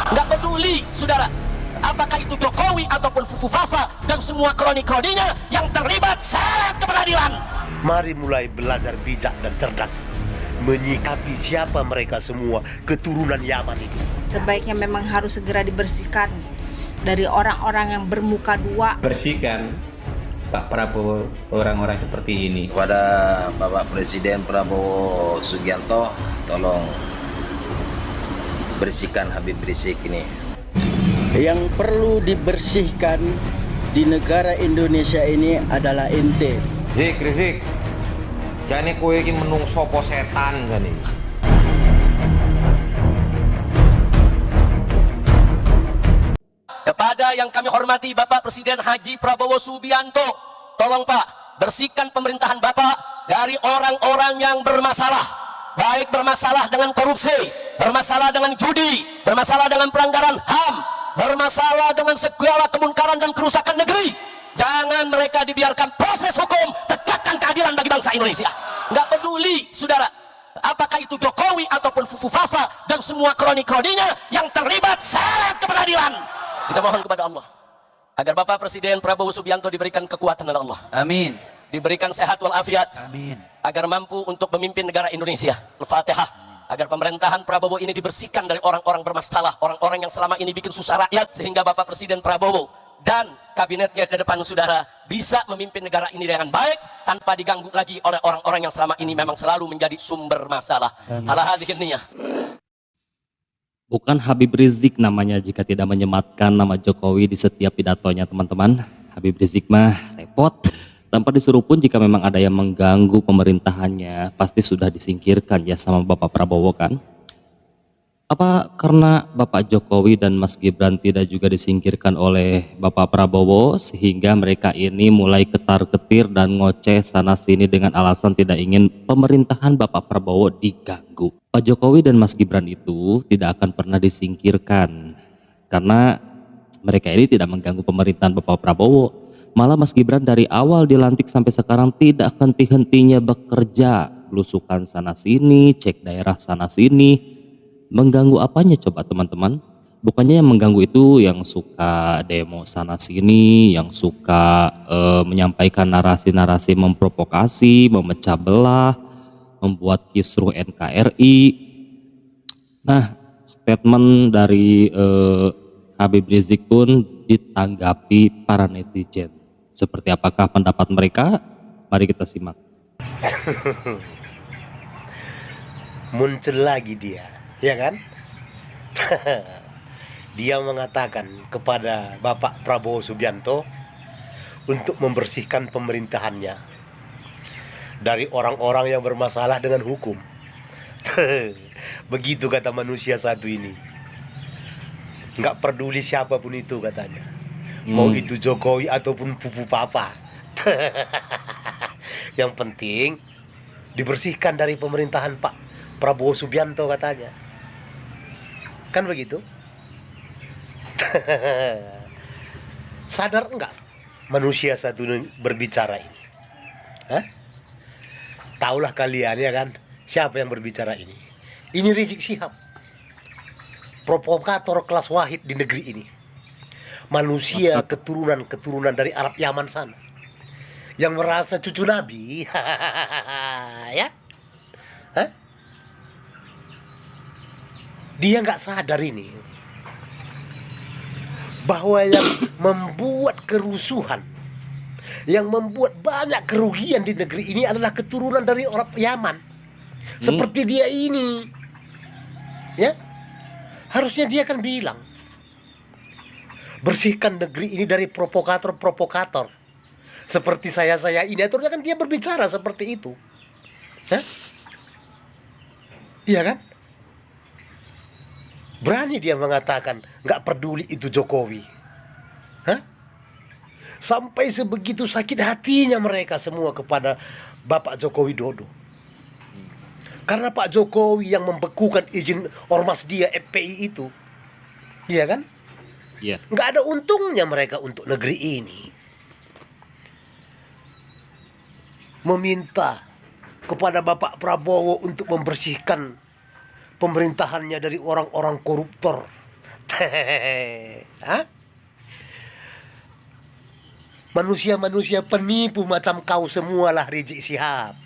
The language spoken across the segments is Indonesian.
Nggak peduli, saudara, apakah itu Jokowi ataupun Fufu Fafa dan semua kroni-kroninya yang terlibat seret ke pengadilan. Mari mulai belajar bijak dan cerdas menyikapi siapa mereka semua keturunan Yaman itu. Sebaiknya memang harus segera dibersihkan dari orang-orang yang bermuka dua. Bersihkan Pak Prabowo orang-orang seperti ini. Kepada Bapak Presiden Prabowo Subianto, tolong bersihkan Habib Rizik ini. Yang perlu dibersihkan di negara Indonesia ini adalah ente. Rizik, jane kowe iki menung sopo setan jane. Kepada yang kami hormati Bapak Presiden Haji Prabowo Subianto, tolong Pak, bersihkan pemerintahan Bapak dari orang-orang yang bermasalah, baik bermasalah dengan korupsi, bermasalah dengan judi, bermasalah dengan pelanggaran HAM, bermasalah dengan segala kemungkaran dan kerusakan negeri. Jangan mereka dibiarkan proses hukum, tegakkan keadilan bagi bangsa Indonesia. Nggak peduli, saudara, apakah itu Jokowi ataupun Fufu Fafa dan semua kroni-kroninya yang terlibat seret ke pengadilan. Kita mohon kepada Allah agar Bapak Presiden Prabowo Subianto diberikan kekuatan oleh Allah. Amin. Diberikan sehat walafiat. Amin. Agar mampu untuk memimpin negara Indonesia. Al-Fatihah. Agar pemerintahan Prabowo ini dibersihkan dari orang-orang bermasalah, orang-orang yang selama ini bikin susah rakyat, sehingga Bapak Presiden Prabowo dan kabinetnya ke depan, saudara, bisa memimpin negara ini dengan baik tanpa diganggu lagi oleh orang-orang yang selama ini memang selalu menjadi sumber masalah. Ala hadhihi niyah. Bukan Habib Rizik namanya jika tidak menyematkan nama Jokowi di setiap pidatonya, teman-teman. Habib Rizik mah repot. Tanpa disuruh pun jika memang ada yang mengganggu pemerintahannya, pasti sudah disingkirkan ya sama Bapak Prabowo kan. Apa karena Bapak Jokowi dan Mas Gibran tidak juga disingkirkan oleh Bapak Prabowo sehingga mereka ini mulai ketar-ketir dan ngoceh sana-sini dengan alasan tidak ingin pemerintahan Bapak Prabowo diganggu. Pak Jokowi dan Mas Gibran itu tidak akan pernah disingkirkan karena mereka ini tidak mengganggu pemerintahan Bapak Prabowo. Malah Mas Gibran dari awal dilantik sampai sekarang tidak henti-hentinya bekerja, belusukan sana-sini, cek daerah sana-sini. Mengganggu apanya coba teman-teman? Bukannya yang mengganggu itu yang suka demo sana-sini, yang suka menyampaikan narasi-narasi memprovokasi, memecah belah, membuat kisruh NKRI. Nah, statement dari Habib Rizik pun ditanggapi para netizen. Seperti apakah pendapat mereka? Mari kita simak. Muncul lagi dia, ya kan? Dia mengatakan kepada Bapak Prabowo Subianto untuk membersihkan pemerintahannya dari orang-orang yang bermasalah dengan hukum. Begitu kata manusia satu ini. Nggak peduli siapapun itu katanya. Mau itu Jokowi ataupun Fufu Papa. Yang penting dibersihkan dari pemerintahan Pak Prabowo Subianto katanya. Kan begitu? Sadar enggak manusia satu berbicara ini? Hah? Taulah kalian ya kan siapa yang berbicara ini? Ini Rizik Syihab, provokator kelas wahid di negeri ini. Manusia keturunan dari Arab Yaman sana, yang merasa cucu Nabi. Ya? Hah? Dia nggak sadar ini bahwa yang membuat kerusuhan, yang membuat banyak kerugian di negeri ini adalah keturunan dari orang Yaman. Seperti dia ini. Ya? Harusnya dia kan bilang, bersihkan negeri ini dari provokator-provokator. Seperti saya ini, aturnya kan dia berbicara seperti itu. Hah? Iya kan? Berani dia mengatakan nggak peduli itu Jokowi. Hah? Sampai sebegitu sakit hatinya mereka semua kepada Bapak Joko Widodo. Karena Pak Jokowi yang membekukan izin ormas dia FPI itu. Iya kan? Iya. Nggak ada untungnya mereka untuk negeri ini. Meminta kepada Bapak Prabowo untuk membersihkan pemerintahannya dari orang-orang koruptor. Hah? Manusia-manusia penipu macam kau semualah Rizik Syihab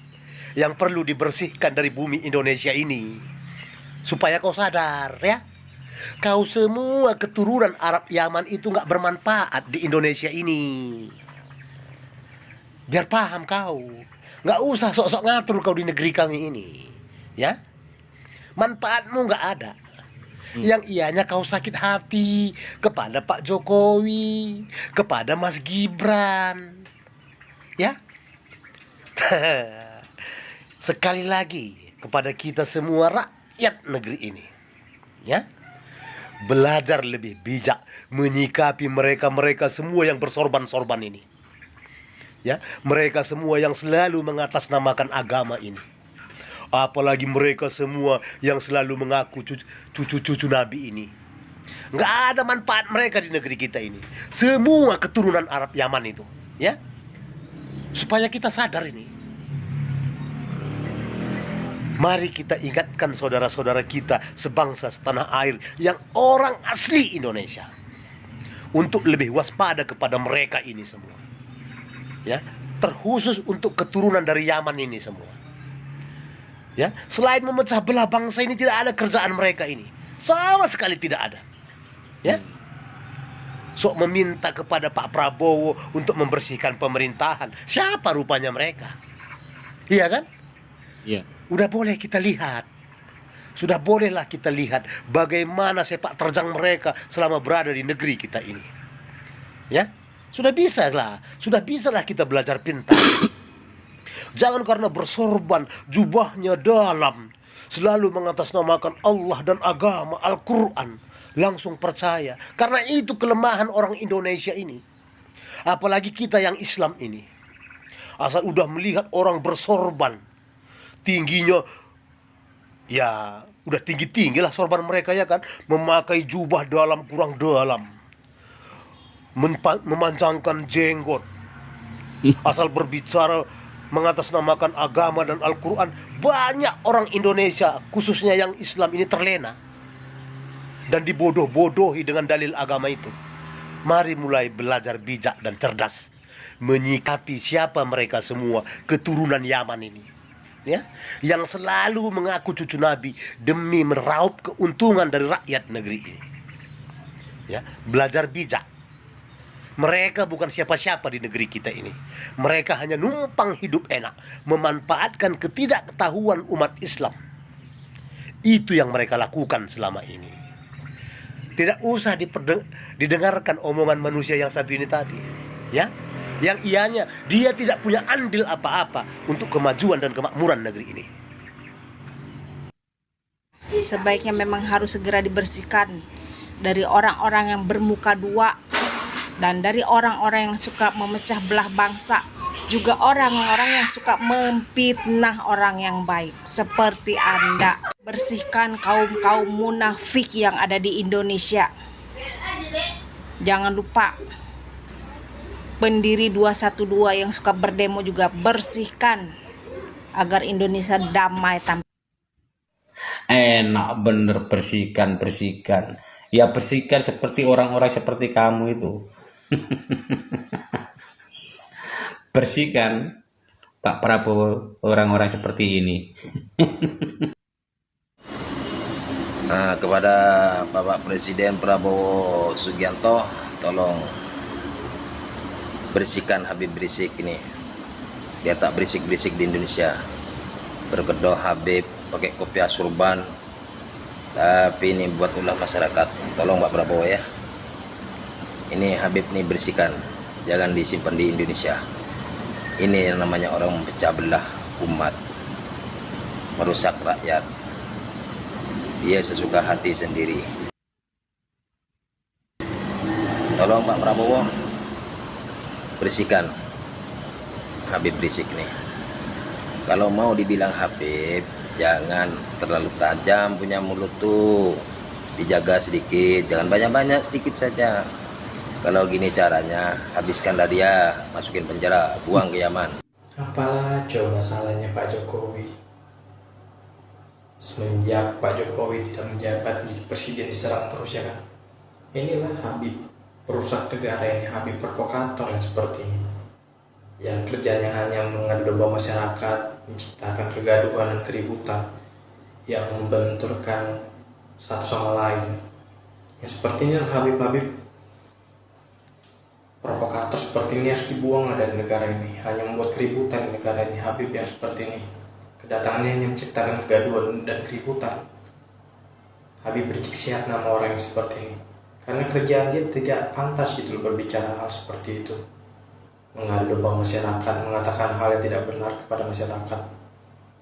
yang perlu dibersihkan dari bumi Indonesia ini. Supaya kau sadar ya, kau semua keturunan Arab Yaman itu gak bermanfaat di Indonesia ini. Biar paham kau, gak usah sok-sok ngatur kau di negeri kami ini, ya. Manfaatmu gak ada. Yang ianya kau sakit hati kepada Pak Jokowi, kepada Mas Gibran, ya. Sekali lagi kepada kita semua rakyat negeri ini, ya, belajar lebih bijak menyikapi mereka semua yang bersorban-sorban ini, ya, mereka semua yang selalu mengatasnamakan agama ini. Apalagi mereka semua yang selalu mengaku cucu-cucu Nabi ini. Nggak ada manfaat mereka di negeri kita ini. Semua keturunan Arab Yaman itu, ya. Supaya kita sadar ini. Mari kita ingatkan saudara-saudara kita sebangsa setanah air yang orang asli Indonesia untuk lebih waspada kepada mereka ini semua, ya. Terkhusus untuk keturunan dari Yaman ini semua. Ya, selain memecah belah bangsa ini tidak ada kerjaan mereka ini. Sama sekali tidak ada. Ya. Sok meminta kepada Pak Prabowo untuk membersihkan pemerintahan. Siapa rupanya mereka? Iya kan? Iya. Udah boleh kita lihat. Sudah bolehlah kita lihat bagaimana sepak terjang mereka selama berada di negeri kita ini. Ya. Sudah bisalah kita belajar pintar. Jangan karena bersorban jubahnya dalam, selalu mengatasnamakan Allah dan agama Al-Quran, langsung percaya. Karena itu kelemahan orang Indonesia ini. Apalagi kita yang Islam ini. Asal udah melihat orang bersorban, tingginya, ya udah tinggi-tinggi lah sorban mereka, ya kan. Memakai jubah dalam kurang dalam, memanjangkan jenggot. Asal berbicara mengatasnamakan agama dan Al-Quran, banyak orang Indonesia khususnya yang Islam ini terlena dan dibodoh-bodohi dengan dalil agama itu. Mari mulai belajar bijak dan cerdas menyikapi siapa mereka semua keturunan Yaman ini, ya, yang selalu mengaku cucu Nabi demi meraup keuntungan dari rakyat negeri ini. Ya, belajar bijak. Mereka bukan siapa-siapa di negeri kita ini. Mereka hanya numpang hidup enak, memanfaatkan ketidaktahuan umat Islam. Itu yang mereka lakukan selama ini. Tidak usah didengarkan omongan manusia yang satu ini tadi, ya, yang ianya dia tidak punya andil apa-apa untuk kemajuan dan kemakmuran negeri ini. Sebaiknya memang harus segera dibersihkan dari orang-orang yang bermuka dua, dan dari orang-orang yang suka memecah belah bangsa, juga orang-orang yang suka memfitnah orang yang baik seperti Anda. Bersihkan kaum-kaum munafik yang ada di Indonesia. Jangan lupa pendiri 212 yang suka berdemo juga bersihkan agar Indonesia damai. Enak bener, bersihkan. Ya bersihkan seperti orang-orang seperti kamu itu. Bersihkan Pak Prabowo orang-orang seperti ini. Kepada Bapak Presiden Prabowo Subianto, tolong bersihkan Habib Rizik ini biar tak berisik-berisik di Indonesia. Berkedok Habib pakai kopiah surban, tapi ini buat ulah masyarakat. Tolong Pak Prabowo ya, ini Habib nih bersihkan, jangan disimpan di Indonesia. Ini yang namanya orang memecah belah umat, merusak rakyat. Dia sesuka hati sendiri. Tolong Pak Prabowo bersihkan Habib Rizik nih. Kalau mau dibilang Habib, jangan terlalu tajam punya mulut tuh, dijaga sedikit, jangan banyak-banyak, sedikit saja. Kalau gini caranya, habiskanlah dia, masukin penjara, buang ke Yaman. Apalah coba salahnya Pak Jokowi? Semenjak Pak Jokowi tidak menjabat menjadi presiden, diserang terus ya kan? Inilah Habib, perusak negara ini, Habib provokator yang seperti ini, yang kerjanya hanya mengadu domba masyarakat, menciptakan kegaduhan dan keributan, yang membenturkan satu sama lain. Yang seperti ini Habib provokator seperti ini harus dibuang dari negara ini, hanya membuat keributan di negara ini. Habib yang seperti ini, kedatangannya hanya menciptakan kegaduhan dan keributan. Habib Rizik Syihab nama orang yang seperti ini, karena kerjaan dia tidak pantas gitu berbicara hal seperti itu, mengadu domba masyarakat, mengatakan hal yang tidak benar kepada masyarakat.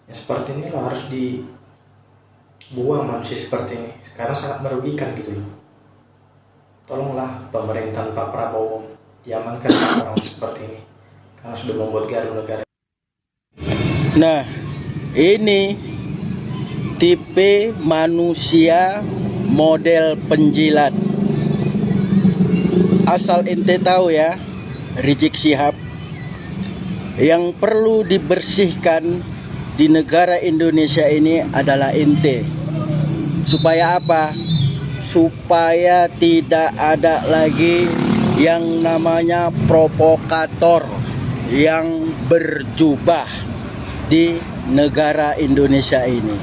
Yang seperti inilah harus dibuang manusia seperti ini, karena sangat merugikan gitu loh. Tolonglah pemerintahan Pak Prabowo diamankan orang seperti ini, karena sudah membuat gaduh negara. Nah, ini tipe manusia model penjilat. Asal ente tahu ya, Rizik Syihab, yang perlu dibersihkan di negara Indonesia ini adalah ente. Supaya apa? Supaya tidak ada lagi yang namanya provokator yang berjubah di negara Indonesia ini.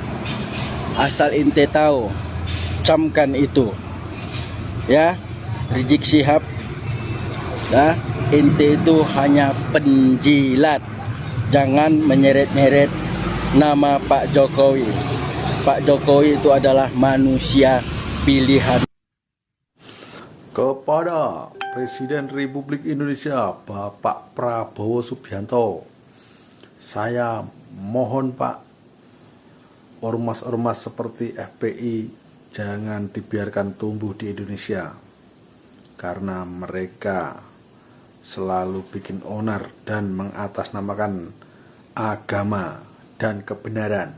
Asal ente tahu, camkan itu ya, Rizik Syihab. Nah, ente itu hanya penjilat. Jangan menyeret-nyeret nama Pak Jokowi. Pak Jokowi itu adalah manusia pilihan. Kepada Presiden Republik Indonesia Bapak Prabowo Subianto, saya mohon Pak, ormas-ormas seperti FPI jangan dibiarkan tumbuh di Indonesia, karena mereka selalu bikin onar dan mengatasnamakan agama dan kebenaran.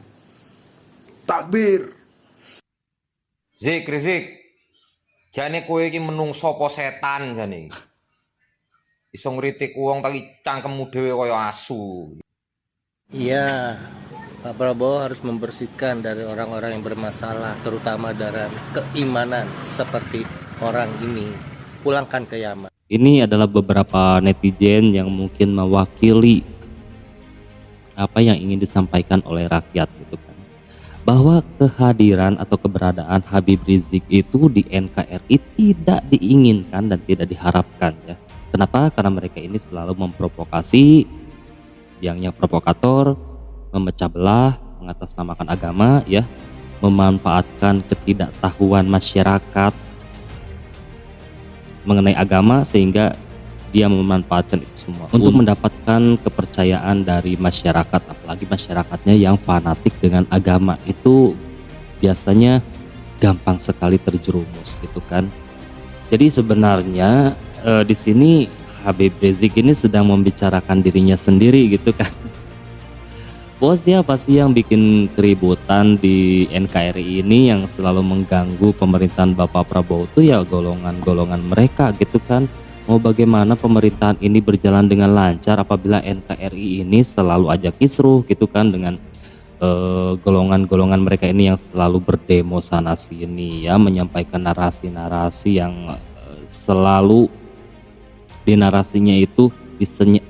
Takbir. Rizik, jane kowe iki menungso apa setan jane? Iso ngritik wong tapi cangkemmu dhewe kaya asu. Iya, Pak Prabowo harus membersihkan dari orang-orang yang bermasalah, terutama dari keimanan seperti orang ini. Pulangkan ke Yaman. Ini adalah beberapa netizen yang mungkin mewakili apa yang ingin disampaikan oleh rakyat gitu kan. Bahwa kehadiran atau keberadaan Habib Rizik itu di NKRI tidak diinginkan dan tidak diharapkan ya. Kenapa? Karena mereka ini selalu memprovokasi, yang provokator, memecah belah, mengatasnamakan agama ya, memanfaatkan ketidaktahuan masyarakat mengenai agama sehingga dia memanfaatkan itu semua untuk mendapatkan kepercayaan dari masyarakat, apalagi masyarakatnya yang fanatik dengan agama itu biasanya gampang sekali terjerumus gitu kan. Jadi sebenarnya di sini Habib Rizik ini sedang membicarakan dirinya sendiri gitu kan. Bos, siapa sih yang bikin keributan di NKRI ini yang selalu mengganggu pemerintahan Bapak Prabowo itu ya golongan-golongan mereka gitu kan. Mau bagaimana pemerintahan ini berjalan dengan lancar apabila NKRI ini selalu aja kisruh gitu kan dengan golongan-golongan mereka ini yang selalu berdemo sana sini ya, menyampaikan narasi-narasi yang selalu di narasinya itu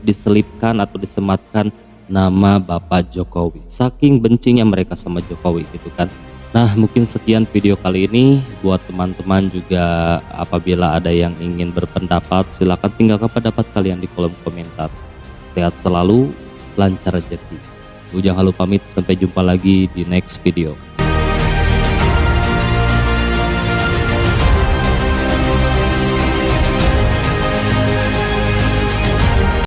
diselipkan atau disematkan nama Bapak Jokowi. Saking bencinya mereka sama Jokowi gitu kan. Nah, mungkin sekian video kali ini. Buat teman-teman juga apabila ada yang ingin berpendapat, silakan tinggalkan pendapat kalian di kolom komentar. Sehat selalu, lancar rezeki. Ujang Halu pamit, sampai jumpa lagi di next video.